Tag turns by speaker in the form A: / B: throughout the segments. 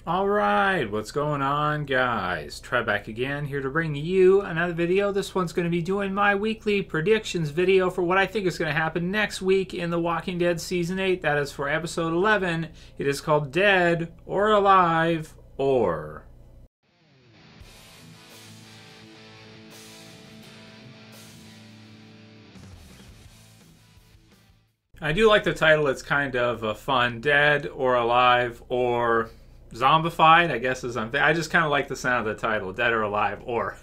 A: Alright, what's going on, guys? Trev back again, here to bring you another video. This one's going to be doing my weekly predictions video for what I think is going to happen next week in The Walking Dead Season 8. That is for Episode 11. It is called Dead or Alive or... I do like the title. It's kind of fun. Dead or Alive or... zombified, I guess is I just kind of like the sound of the title, Dead or Alive or.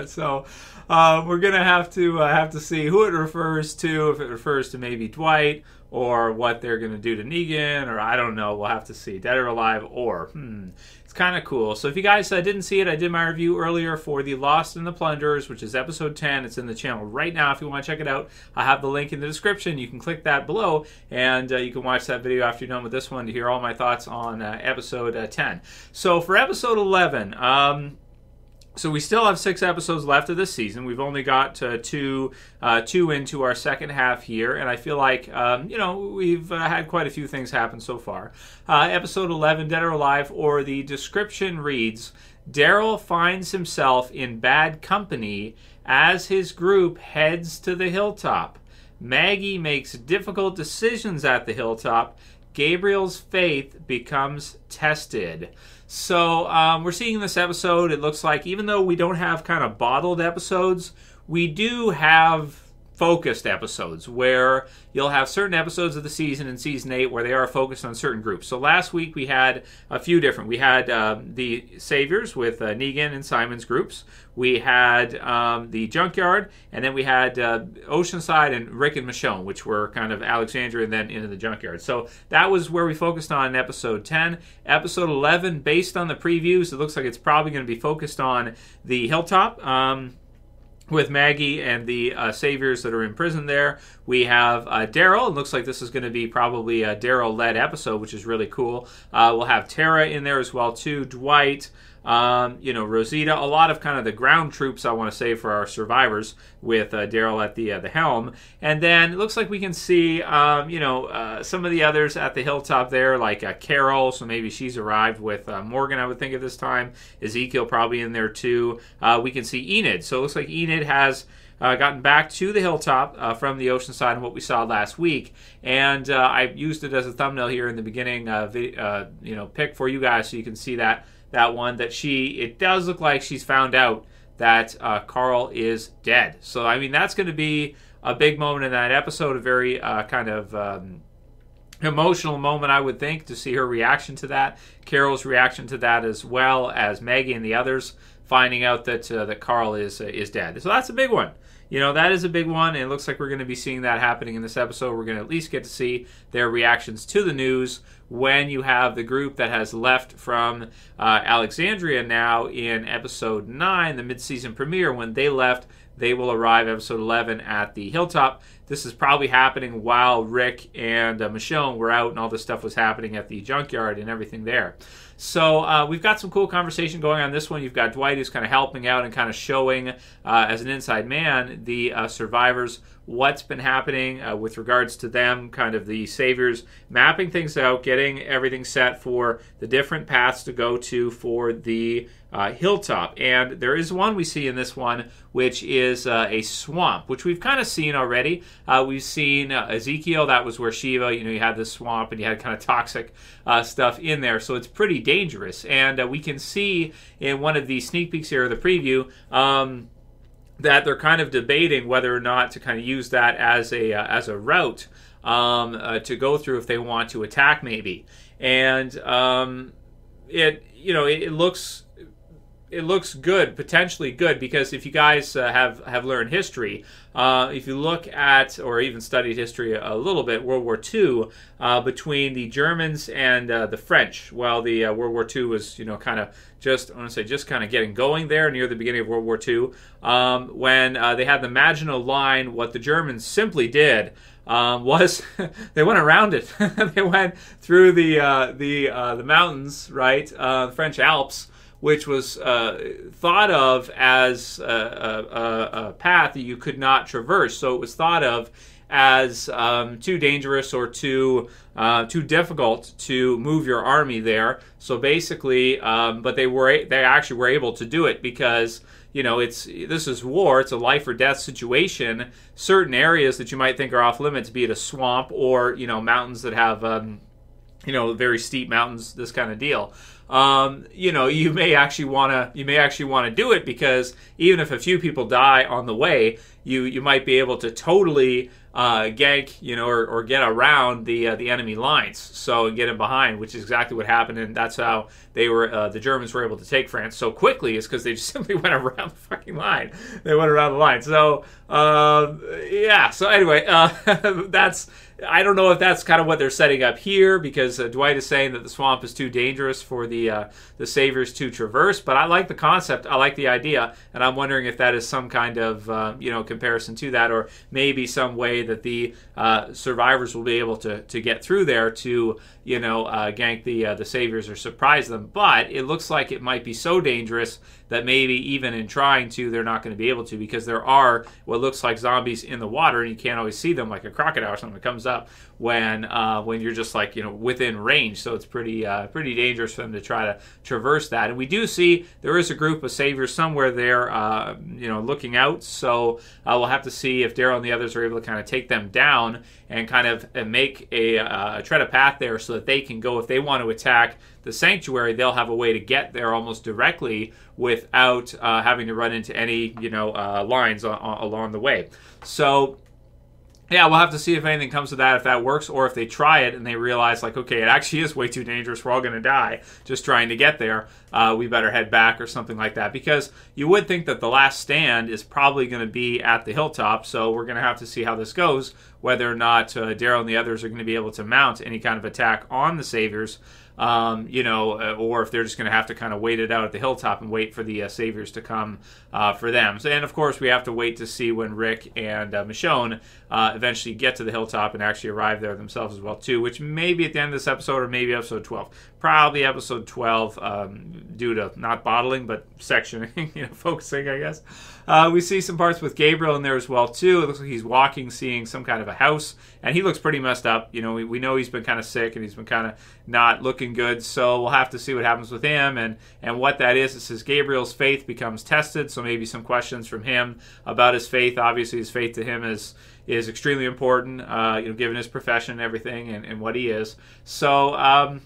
A: So we're gonna have to see who it refers to, if it refers to maybe Dwight or what they're gonna do to Negan, or I don't know. We'll have to see. Dead or Alive or. It's kind of cool. So if you guys didn't see it, I did my review earlier for The Lost and the Plunderers, which is episode 10. It's in the channel right now if you want to check it out. I have the link in the description. You can click that below, and you can watch that video after you're done with this one to hear all my thoughts on episode 10. So for episode 11, so we still have 6 episodes left of this season. We've only got two into our second half here, and I feel like we've had quite a few things happen so far. Episode 11, Dead or Alive, or the description reads: Daryl finds himself in bad company as his group heads to the Hilltop. Maggie makes difficult decisions at the Hilltop. Gabriel's faith becomes tested. So we're seeing this episode, it looks like, even though we don't have kind of bottled episodes, we do have focused episodes where you'll have certain episodes of the season in season 8 where they are focused on certain groups. So last week we had a few different. We had the Saviors with Negan and Simon's groups. We had the Junkyard, and then we had Oceanside and Rick and Michonne, which were kind of Alexandria and then into the Junkyard. So that was where we focused on in episode 10. Episode 11, based on the previews, it looks like it's probably going to be focused on the Hilltop. With Maggie and the Saviors that are in prison there. We have Daryl. It looks like this is going to be probably a Daryl-led episode, which is really cool. We'll have Tara in there as well, too. Dwight, Rosita. A lot of kind of the ground troops, I want to say, for our survivors with Daryl at the helm. And then it looks like we can see, some of the others at the Hilltop there, like Carol. So maybe she's arrived with Morgan, I would think, at this time. Ezekiel probably in there, too. We can see Enid. So it looks like Enid has gotten back to the Hilltop from the Oceanside and what we saw last week. And I used it as a thumbnail here in the beginning pick for you guys so you can see that one, that it does look like she's found out that Carl is dead. So, I mean, that's going to be a big moment in that episode, a very emotional moment, I would think, to see her reaction to that. Carol's reaction to that, as well as Maggie and the others finding out that Carl is dead. So that's a big one. That is a big one, and it looks like we're going to be seeing that happening in this episode. We're going to at least get to see their reactions to the news when you have the group that has left from Alexandria now in episode 9, the mid-season premiere. When they left, they will arrive episode 11 at the Hilltop. This is probably happening while Rick and Michonne were out and all this stuff was happening at the Junkyard and everything there. So we've got some cool conversation going on this one. You've got Dwight who's kind of helping out and kind of showing, as an inside man, the survivors what's been happening with regards to them, kind of the Saviors mapping things out, getting everything set for the different paths to go to for the Hilltop. And there is one we see in this one, which is a swamp, which we've kind of seen already. We've seen Ezekiel. That was where Shiva, you had this swamp and you had kind of toxic stuff in there. So it's pretty dangerous. And we can see in one of the sneak peeks here, the preview, that they're kind of debating whether or not to kind of use that as a route to go through if they want to attack, maybe. And it looks good, potentially good, because if you guys have learned history, if you look at or even studied history a little bit, World War II, between the Germans and the French, while the World War II was kind of just kind of getting going there near the beginning of World War II, when they had the Maginot Line, what the Germans simply did was they went around it. They went through the mountains, right, the French Alps, which was thought of as a path that you could not traverse. So it was thought of as too dangerous or too difficult to move your army there. So basically, but they actually were able to do it because, you know, this is war. It's a life or death situation. Certain areas that you might think are off limits, be it a swamp or, you know, mountains that have you know, very steep mountains, this kind of deal. You know, you may actually want to do it because even if a few people die on the way, you might be able to totally gank, you know, or get around the enemy lines, so get in behind, which is exactly what happened, and that's how the Germans were able to take France so quickly, is because they just simply went around the fucking line. They went around the line. So yeah. So anyway, I don't know if that's kind of what they're setting up here, because Dwight is saying that the swamp is too dangerous for the Saviors to traverse. But I like the concept. I like the idea, and I'm wondering if that is some kind of you know, comparison to that, or maybe some way that the survivors will be able to get through there to, you know, gank the Saviors or surprise them. But it looks like it might be so dangerous that maybe even in trying to, they're not going to be able to, because there are what looks like zombies in the water, and you can't always see them, like a crocodile or something that comes up when you're just, like, you know, within range. So it's pretty dangerous for them to try to traverse that. And we do see there is a group of Saviors somewhere there, you know, looking out. So we'll have to see if Daryl and the others are able to kind of take them down and kind of make tread a path there, so that they can go, if they want to attack the sanctuary, they'll have a way to get there almost directly without having to run into any, you know, lines along the way. So yeah, we'll have to see if anything comes of that, if that works, or if they try it and they realize, like, okay, it actually is way too dangerous, we're all going to die just trying to get there, we better head back or something like that. Because you would think that the last stand is probably going to be at the Hilltop, so we're going to have to see how this goes, whether or not Daryl and the others are going to be able to mount any kind of attack on the Saviors, you know, or if they're just going to have to kind of wait it out at the Hilltop and wait for the Saviors to come for them. So, and of course, we have to wait to see when Rick and Michonne eventually get to the Hilltop and actually arrive there themselves as well, too, which may be at the end of this episode, or maybe episode 12. Probably episode 12, due to not bottling, but sectioning, you know, focusing, I guess. We see some parts with Gabriel in there as well, too. It looks like he's walking, seeing some kind of a house, and he looks pretty messed up. You know, we know he's been kind of sick, and he's been kind of not looking good, so we'll have to see what happens with him, and what that is. It says Gabriel's faith becomes tested, so maybe some questions from him about his faith. Obviously, his faith to him is extremely important, you know, given his profession and everything, and what he is. So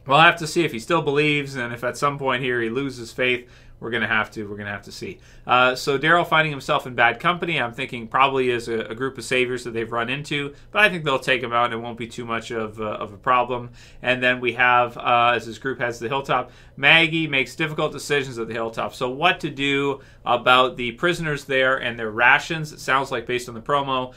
A: we'll have to see if he still believes, and if at some point here he loses faith, we're gonna have to see. So Daryl finding himself in bad company, I'm thinking probably is a group of Saviors that they've run into, but I think they'll take him out and it won't be too much of a problem. And then we have, as this group heads to the Hilltop, Maggie makes difficult decisions at the Hilltop. So what to do about the prisoners there and their rations? It sounds like, based on the promo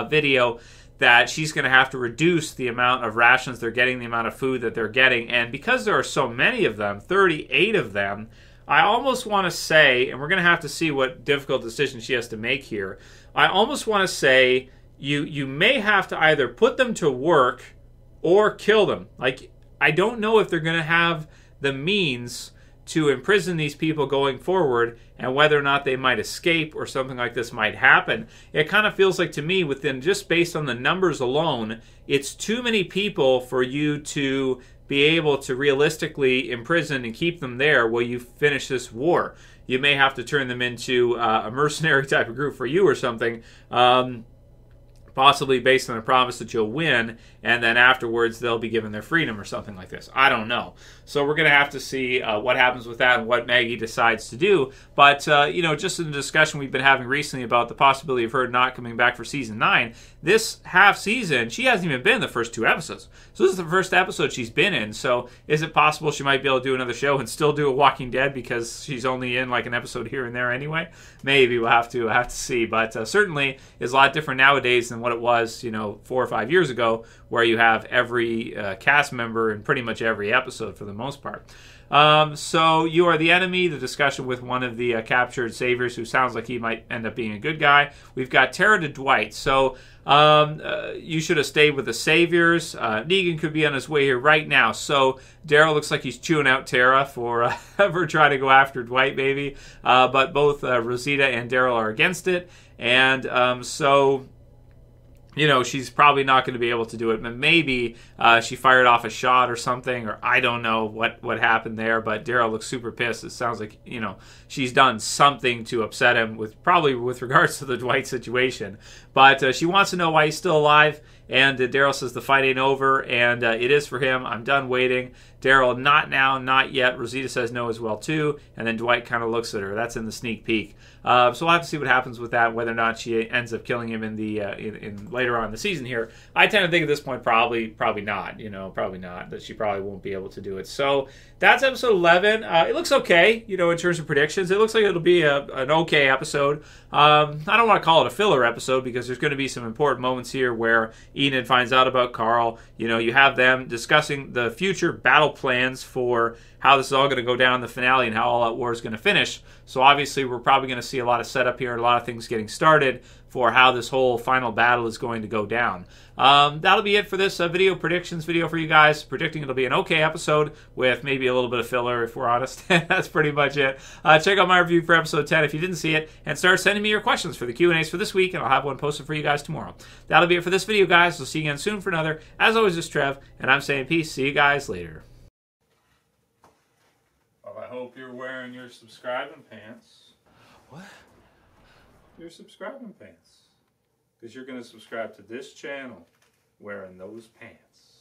A: video, that she's going to have to reduce the amount of rations they're getting, the amount of food that they're getting. And because there are so many of them, 38 of them, I almost want to say, and we're going to have to see what difficult decision she has to make here, I almost want to say you may have to either put them to work or kill them. Like, I don't know if they're going to have the means to imprison these people going forward, and whether or not they might escape or something like this might happen. It kind of feels like, to me, within just based on the numbers alone, it's too many people for you to be able to realistically imprison and keep them there while you finish this war. You may have to turn them into a mercenary type of group for you or something, possibly based on a promise that you'll win, and then afterwards they'll be given their freedom or something like this. I don't know. So we're going to have to see what happens with that and what Maggie decides to do. But, you know, just in the discussion we've been having recently about the possibility of her not coming back for Season 9, this half season, she hasn't even been in the first 2 episodes. So this is the first episode she's been in. So is it possible she might be able to do another show and still do a Walking Dead because she's only in like an episode here and there anyway? Maybe we'll have to see. But certainly is a lot different nowadays than what it was, you know, 4 or 5 years ago, where you have every cast member in pretty much every episode for the most part. So you are the enemy, the discussion with one of the captured Saviors, who sounds like he might end up being a good guy. We've got Tara to Dwight. So you should have stayed with the Saviors. Negan could be on his way here right now. So Daryl looks like he's chewing out Tara for trying to go after Dwight, maybe. But both Rosita and Daryl are against it. And so you know, she's probably not going to be able to do it. But maybe she fired off a shot or something, or I don't know what happened there. But Daryl looks super pissed. It sounds like, you know, she's done something to upset him, probably with regards to the Dwight situation. But she wants to know why he's still alive. And Daryl says the fight ain't over, and it is for him. I'm done waiting. Daryl, not now, not yet. Rosita says no as well, too. And then Dwight kind of looks at her. That's in the sneak peek. So we'll have to see what happens with that, whether or not she ends up killing him in the in later on in the season here. I tend to think at this point probably not. You know, probably not. That she probably won't be able to do it. So that's episode 11. It looks okay, you know, in terms of predictions. It looks like it'll be an okay episode. I don't want to call it a filler episode because there's going to be some important moments here where Enid finds out about Carl. You know, you have them discussing the future battle plans for how this is all going to go down in the finale and how All Out War is going to finish. So obviously we're probably going to see a lot of setup here, a lot of things getting started for how this whole final battle is going to go down. That'll be it for this video predictions video for you guys. Predicting it'll be an okay episode with maybe a little bit of filler if we're honest. That's pretty much it. Check out my review for episode 10 if you didn't see it, and start sending me your questions for the Q&As for this week, and I'll have one posted for you guys tomorrow. That'll be it for this video, guys. We'll see you again soon for another. As always, it's Trev, and I'm saying peace. See you guys later. Well, I hope you're wearing your subscribing pants. What? Your subscribing pants. Because you're going to subscribe to this channel wearing those pants.